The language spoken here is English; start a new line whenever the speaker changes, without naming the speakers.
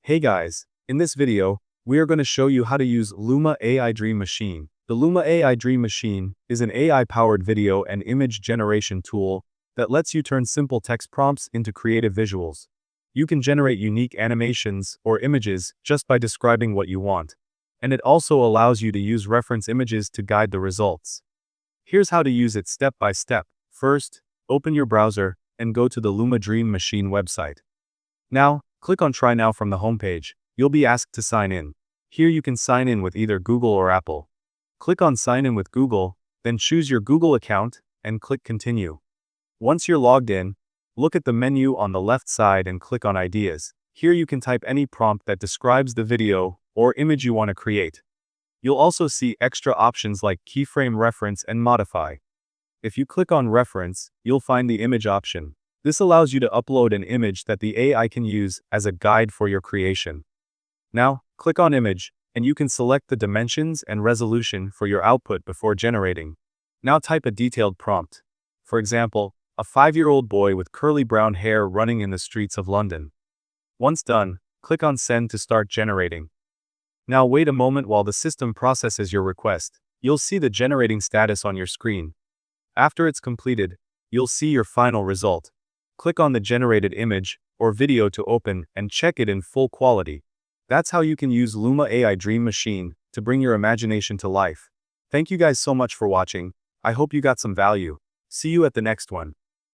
Hey guys, in this video, we are going to show you how to use Luma AI Dream Machine. The Luma AI Dream Machine is an AI-powered video and image generation tool that lets you turn simple text prompts into creative visuals. You can generate unique animations or images just by describing what you want. And it also allows you to use reference images to guide the results. Here's how to use it step by step. First, open your browser and go to the Luma Dream Machine website. Now, click on Try Now from the homepage. You'll be asked to sign in. Here you can sign in with either Google or Apple. Click on Sign in with Google, then choose your Google account and click Continue. Once you're logged in, look at the menu on the left side and click on Ideas. Here you can type any prompt that describes the video or image you want to create. You'll also see extra options like Keyframe Reference and Modify. If you click on Reference, you'll find the Image option. This allows you to upload an image that the AI can use as a guide for your creation. Now, click on Image, and you can select the dimensions and resolution for your output before generating. Now type a detailed prompt. For example, a 5-year-old boy with curly brown hair running in the streets of London. Once done, click on Send to start generating. Now wait a moment while the system processes your request. You'll see the generating status on your screen. After it's completed, you'll see your final result. Click on the generated image or video to open and check it in full quality. That's how you can use Luma AI Dream Machine to bring your imagination to life. Thank you guys so much for watching. I hope you got some value. See you at the next one.